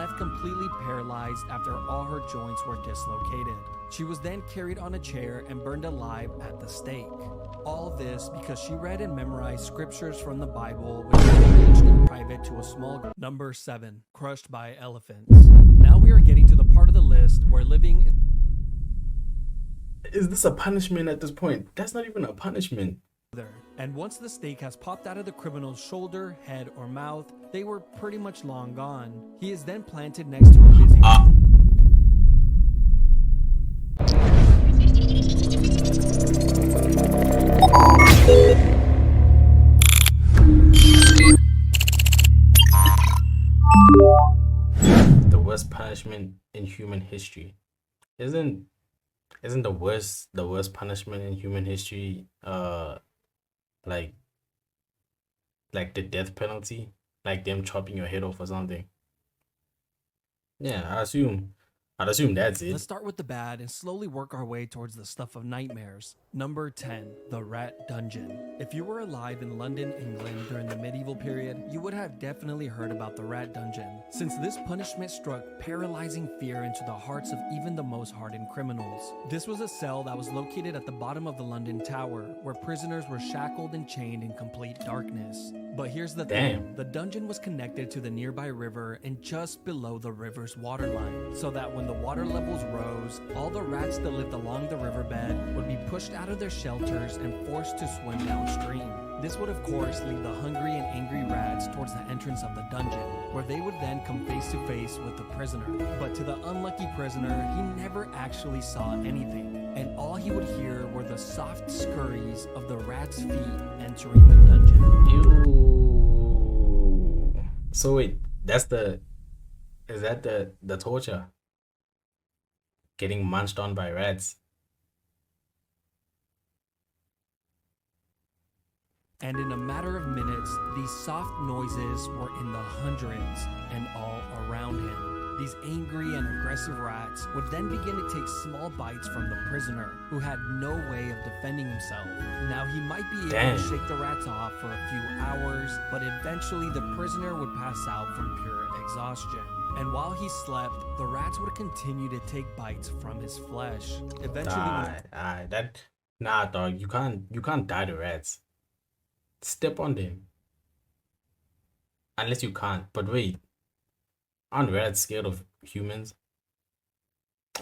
left completely paralyzed after all her joints were dislocated. She was then carried on a chair and burned alive at the stake. All this because she read and memorized scriptures from the Bible, which was arranged in private to a small group. Number 7. Crushed by elephants. Now we are getting to the part of the list where living... Is this a punishment at this point? That's not even a punishment. And once the stake has popped out of the criminal's shoulder, head, or mouth, they were pretty much long gone. He is then planted next to a busy... The worst punishment in human history. Isn't the worst punishment in human history like the death penalty, like them chopping your head off or something? Yeah, I'd assume that's it. Let's start with the bad and slowly work our way towards the stuff of nightmares. Number 10. The Rat Dungeon. If you were alive in London, England during the medieval period, you would have definitely heard about the Rat Dungeon, since this punishment struck paralyzing fear into the hearts of even the most hardened criminals. This was a cell that was located at the bottom of the London Tower, where prisoners were shackled and chained in complete darkness. But here's the thing, the dungeon was connected to the nearby river and just below the river's waterline, so that when the water levels rose, all the rats that lived along the riverbed would be pushed out of their shelters and forced to swim downstream. This would of course lead the hungry and angry rats towards the entrance of the dungeon, where they would then come face to face with the prisoner. But to the unlucky prisoner, he never actually saw anything, and all he would hear were the soft scurries of the rat's feet entering the dungeon. Ew. So wait, is that the torture? Getting munched on by rats. And in a matter of minutes, these soft noises were in the hundreds and all around him. These angry and aggressive rats would then begin to take small bites from the prisoner, who had no way of defending himself. Now he might be able to shake the rats off for a few hours, but eventually the prisoner would pass out from pure exhaustion. And while he slept, the rats would continue to take bites from his flesh. Eventually, nah, dog, you can't die to rats. Step on them. Unless you can't. But wait, aren't rats scared of humans?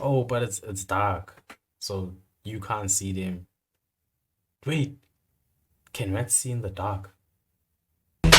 Oh, but it's dark, so you can't see them. Wait, can rats see in the dark? He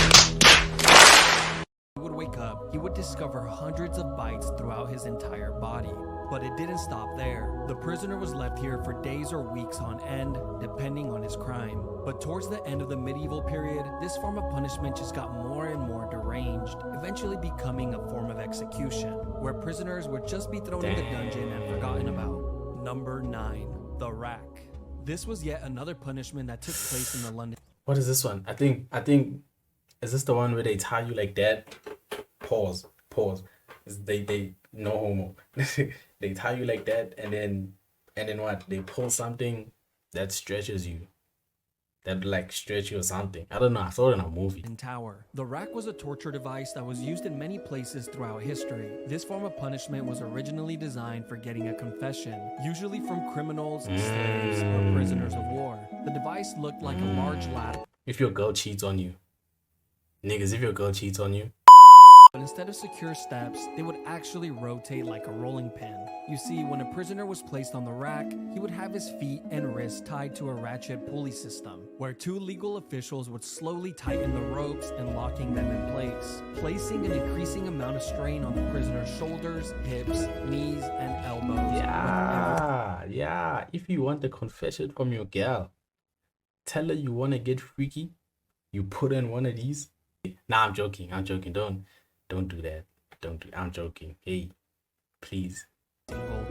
would wake up, he would discover hundreds of bites throughout his entire body. But it didn't stop there. The prisoner was left here for days or weeks on end, depending on his crime. But towards the end of the medieval period, this form of punishment just got more and more deranged, eventually becoming a form of execution, where prisoners would just be thrown in the dungeon and forgotten about. Number 9. The rack. This was yet another punishment that took place in the London... What is this one? I think, is this the one where they tie you like that? Pause. They no homo. They tie you like that, and then what? They pull something that stretches you. That like stretch you or something. I don't know. I saw it in a movie. Tower. The rack was a torture device that was used in many places throughout history. This form of punishment was originally designed for getting a confession, usually from criminals, slaves, or prisoners of war. The device looked like a large ladder. If your girl cheats on you, niggas, if your girl cheats on you. But instead of secure steps, they would actually rotate like a rolling pin. You see, when a prisoner was placed on the rack, he would have his feet and wrists tied to a ratchet pulley system, where 2 legal officials would slowly tighten the ropes and locking them in place, placing an increasing amount of strain on the prisoner's shoulders, hips, knees, and elbows. Yeah. If you want a confession from your girl, tell her you want to get freaky, you put in one of these. Nah, I'm joking. Don't do that. I'm joking. Hey, please.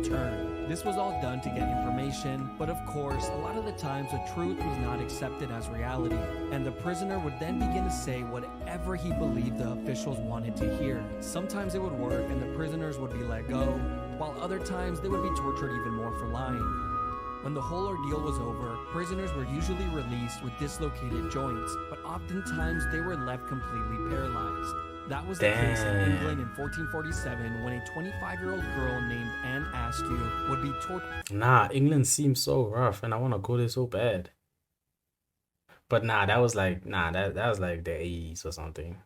Turn. This was all done to get information, but of course, a lot of the times the truth was not accepted as reality, and the prisoner would then begin to say whatever he believed the officials wanted to hear. Sometimes it would work and the prisoners would be let go, while other times they would be tortured even more for lying. When the whole ordeal was over, prisoners were usually released with dislocated joints, but oftentimes they were left completely paralyzed. That was the case in England in Damn. 1447 when a 25-year-old girl named Anne Askew would be tortured Nah, England seems so rough, and I want to go there so bad. But nah, that was like that was like the 80s or something.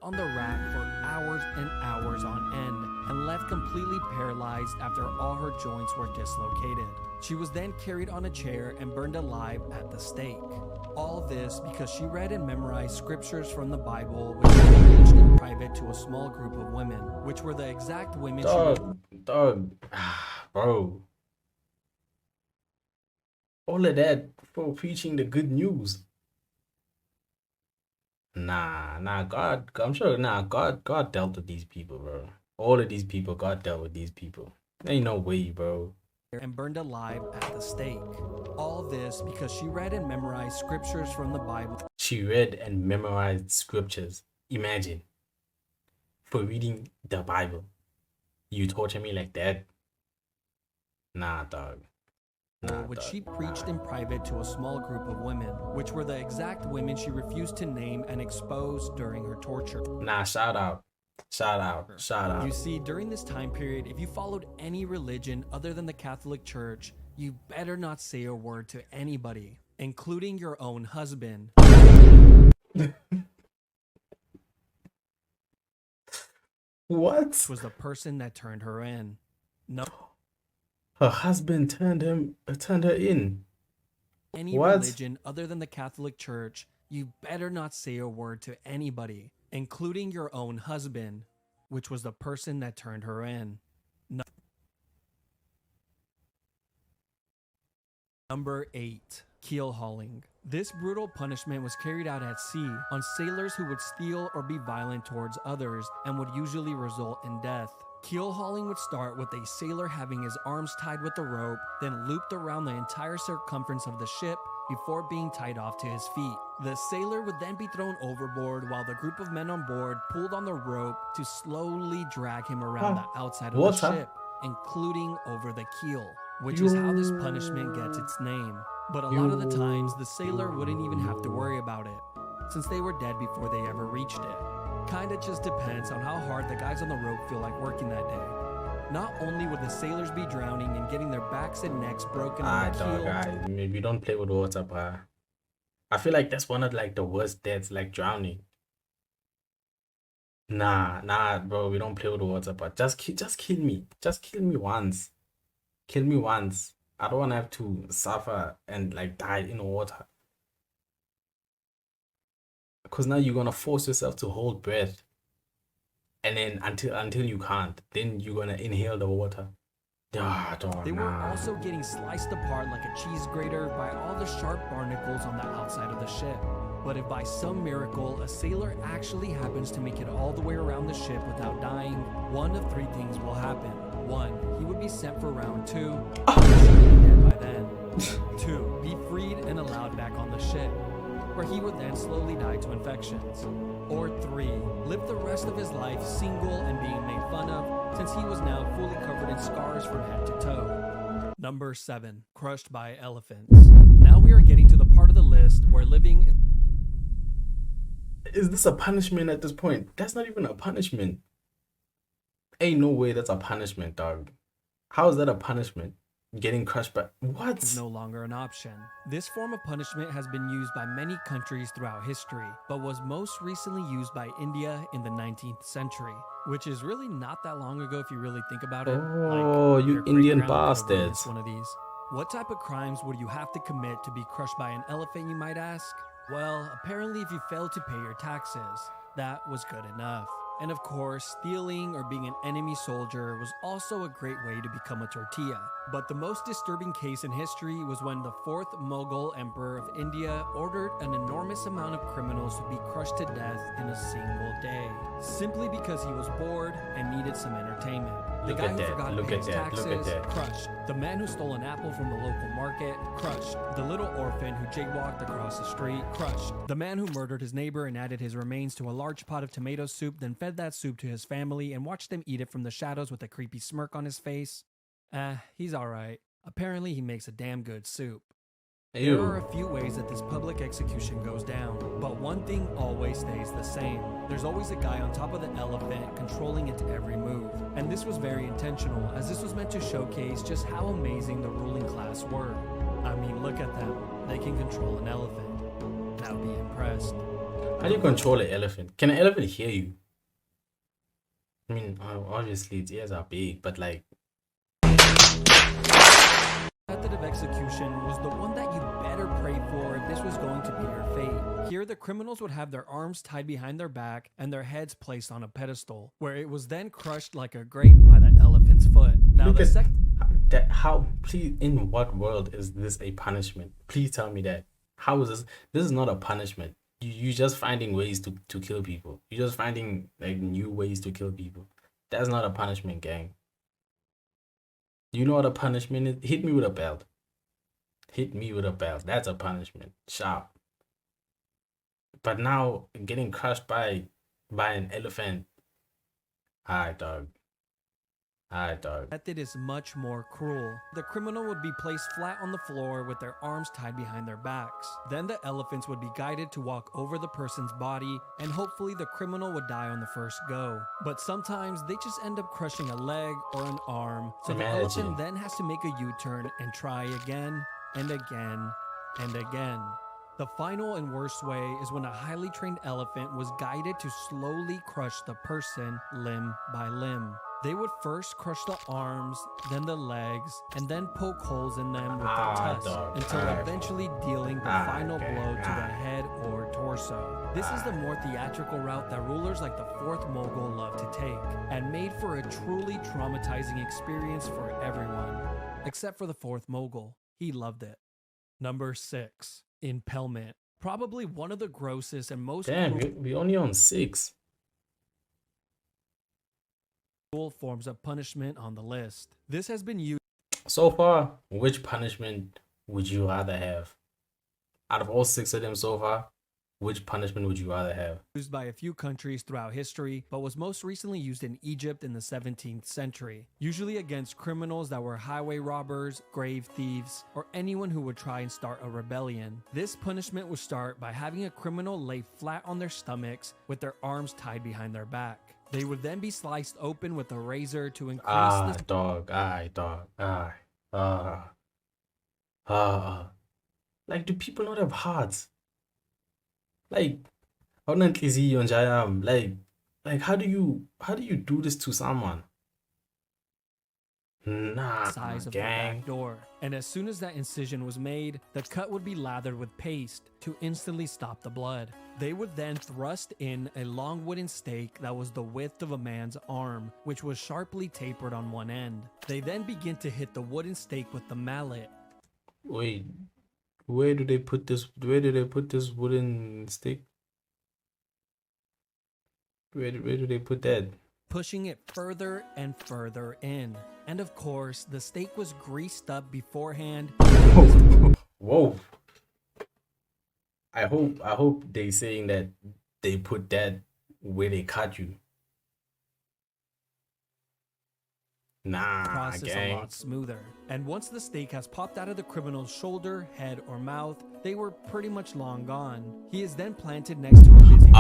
on the rack for hours and hours on end and left completely paralyzed after all her joints were dislocated. She was then carried on a chair and burned alive at the stake. All this because she read and memorized scriptures from the Bible, which she preached in private to a small group of women, which were the exact women Dog, bro. All of that for preaching the good news. Nah, I'm sure, God dealt with these people, bro. All of these people, God dealt with these people. Ain't no way, bro. and burned alive at the stake. All this because she read and memorized scriptures from the Bible. She read and memorized scriptures. Imagine, for reading the Bible, you torture me like that? Nah, dog. Nah, Which dog. she preached Nah. in private to a small group of women, which were the exact women she refused to name and expose during her torture. Nah, shout out. You see, during this time period, if you followed any religion other than the Catholic Church, you better not say a word to anybody, including your own husband. What? Was the person that turned her in. No. Her husband turned her in. Any What? religion other than the Catholic Church, you better not say a word to anybody, including your own husband, which was the person that turned her in. No. Number 8. Keel hauling. This brutal punishment was carried out at sea on sailors who would steal or be violent towards others and would usually result in death. Keel hauling would start with a sailor having his arms tied with a rope, then looped around the entire circumference of the ship before being tied off to his feet. The sailor would then be thrown overboard while the group of men on board pulled on the rope to slowly drag him around the outside of the Water? ship, including over the keel, which is how this punishment gets its name. But a lot of the times, the sailor wouldn't even have to worry about it, since they were dead before they ever reached it. Kinda just depends on how hard the guys on the rope feel like working that day. Not only would the sailors be drowning and getting their backs and necks broken on the Dog, keel, we don't play with water, bruh. I feel like that's one of like the worst deaths, like drowning. Nah, bro, we don't play with water, but just kill me. Just kill me once. Kill me once. I don't want to have to suffer and like die in water. Because now you're gonna force yourself to hold breath. And then until you can't, then you're gonna inhale the water. Dog, they were nah. also getting sliced apart like a cheese grater by all the sharp barnacles on the outside of the ship. But if by some miracle a sailor actually happens to make it all the way around the ship without dying, one of 3 things will happen. 1, he would be sent for round 2, dead by then. 2, be freed and allowed back on the ship, where he would then slowly die to infections. Or 3, live the rest of his life single and being made fun of, since he was now fully covered in scars from head to toe. Number 7, crushed by elephants. Now we are getting to the part of the list where living Is this a punishment at this point? That's not even a punishment. Ain't no way that's a punishment, dog. How is that a punishment? Getting crushed by what? is no longer an option. This form of punishment has been used by many countries throughout history, but was most recently used by India in the 19th century, which is really not that long ago if you really think about it. Oh, Like, you your Indian great-grandma could have witnessed bastards. one of these. What type of crimes would you have to commit to be crushed by an elephant, you might ask? Well, apparently if you failed to pay your taxes, that was good enough. And of course, stealing or being an enemy soldier was also a great way to become a tortilla. But the most disturbing case in history was when the 4th Mughal Emperor of India ordered an enormous amount of criminals to be crushed to death in a single day, simply because he was bored and needed some entertainment. The Look guy at who that, forgot to look pay at his that, look at taxes, that. crushed. The man who stole an apple from the local market, crushed. The little orphan who jaywalked across the street, crushed. The man who murdered his neighbor and added his remains to a large pot of tomato soup, then fed that soup to his family and watched them eat it from the shadows with a creepy smirk on his face. He's alright. Apparently he makes a damn good soup. There are Ew. a few ways that this public execution goes down, but one thing always stays the same. There's always a guy on top of the elephant controlling its every move. And this was very intentional, as this was meant to showcase just how amazing the ruling class were. I mean, look at them. They can control an elephant. Now be impressed. How do you control an elephant? Can an elephant hear you? I mean, obviously its ears are big, but like, Method of execution was the one that you better pray for if this was going to be your fate. Here, the criminals would have their arms tied behind their back and their heads placed on a pedestal, where it was then crushed like a grape by the elephant's foot. Now, look the at second. that. How, please, in what world is this a punishment? Please tell me that. How is this? This is not a punishment. You're just finding ways to kill people. You're just finding like new ways to kill people. That's not a punishment, gang. You know what a punishment is? Hit me with a belt. Hit me with a belt. That's a punishment. Sharp. But now getting crushed by an elephant. Alright, dog. Alright, dog. Method is much more cruel. The criminal would be placed flat on the floor with their arms tied behind their backs. Then the elephants would be guided to walk over the person's body, and hopefully the criminal would die on the first go. But sometimes they just end up crushing a leg or an arm, so the elephant then has to make a U-turn and try again and again and again. The final and worst way is when a highly trained elephant was guided to slowly crush the person limb by limb. They would first crush the arms, then the legs, and then poke holes in them with their tusks until eventually dealing the final blow to the head or torso. This is the more theatrical route that rulers like the Fourth Mogul love to take, and made for a truly traumatizing experience for everyone. Except for the Fourth Mogul. He loved it. Number 6. Impalement. Probably one of the grossest and most Damn, we only on 6. forms of punishment on the list. This has been used So far, which punishment would you rather have? Out of all 6 of them so far, which punishment would you rather have? used by a few countries throughout history, but was most recently used in Egypt in the 17th century, usually against criminals that were highway robbers, grave thieves, or anyone who would try and start a rebellion. This punishment would start by having a criminal lay flat on their stomachs with their arms tied behind their back. They would then be sliced open with a razor to increase the Dog. Like, do people not have hearts? Like, how do you do this to someone? Nah, size of the gang. back door. And as soon as that incision was made, the cut would be lathered with paste to instantly stop the blood. They would then thrust in a long wooden stake that was the width of a man's arm, which was sharply tapered on one end. They then begin to hit the wooden stake with the mallet. Wait, where do they put this? Where do they put this wooden stick? Where do they put that? Pushing it further and further in. And of course, the stake was greased up beforehand. Whoa. I hope they saying that they put that where they cut you. Nah, Process a gang. lot smoother. And once the stake has popped out of the criminal's shoulder, head, or mouth, they were pretty much long gone. He is then planted next to a busy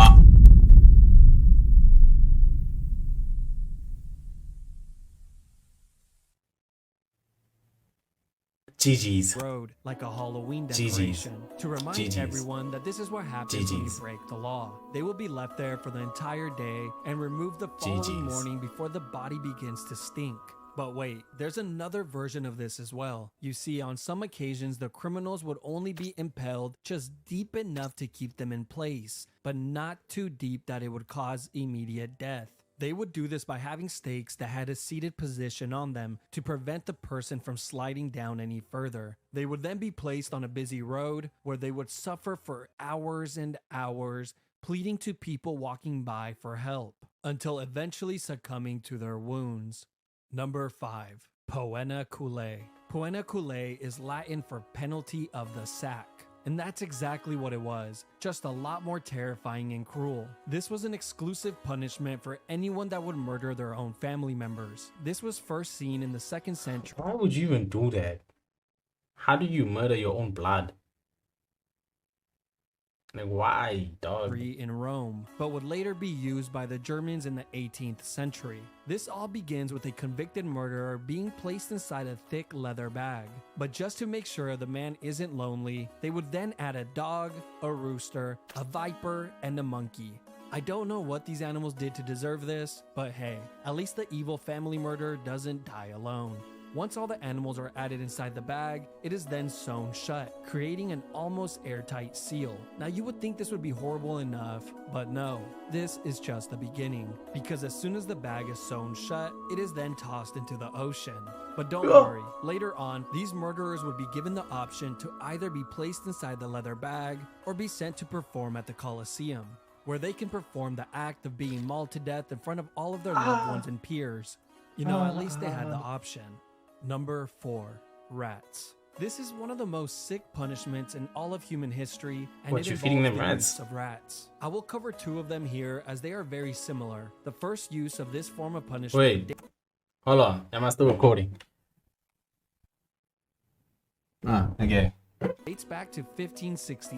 GG's. road like a Halloween GG's. decoration to remind GG's. everyone that this is what happens when you GG's. break the law. They will be left there for the entire day and removed the following GG's. morning before the body begins to stink. But wait, there's another version of this as well. You see, on some occasions, the criminals would only be impaled just deep enough to keep them in place, but not too deep that it would cause immediate death. They would do this by having stakes that had a seated position on them to prevent the person from sliding down any further. They would then be placed on a busy road where they would suffer for hours and hours, pleading to people walking by for help, until eventually succumbing to their wounds. Number 5. Poena culae. Poena culae is Latin for penalty of the sack. And that's exactly what it was, just a lot more terrifying and cruel. This was an exclusive punishment for anyone that would murder their own family members. This was first seen in the 2nd century. Why would you even do that? How do you murder your own blood? Like, why, dog? in Rome, but would later be used by the Germans in the 18th century. This all begins with a convicted murderer being placed inside a thick leather bag. But just to make sure the man isn't lonely, they would then add a dog, a rooster, a viper, and a monkey. I don't know what these animals did to deserve this, but hey, at least the evil family murderer doesn't die alone. Once all the animals are added inside the bag, it is then sewn shut, creating an almost airtight seal. Now you would think this would be horrible enough, but no, this is just the beginning. Because as soon as the bag is sewn shut, it is then tossed into the ocean. But don't worry, later on, these murderers would be given the option to either be placed inside the leather bag or be sent to perform at the Colosseum, where they can perform the act of being mauled to death in front of all of their loved ones and peers. You know, at least they had the option. Number 4. Rats. This is one of the most sick punishments in all of human history, and What, it you feeding involves them the rats? use of rats. I will cover 2 of them here as they are very similar. The first use of this form of punishment Wait, hold on. Am I still recording? Okay. dates back to 1560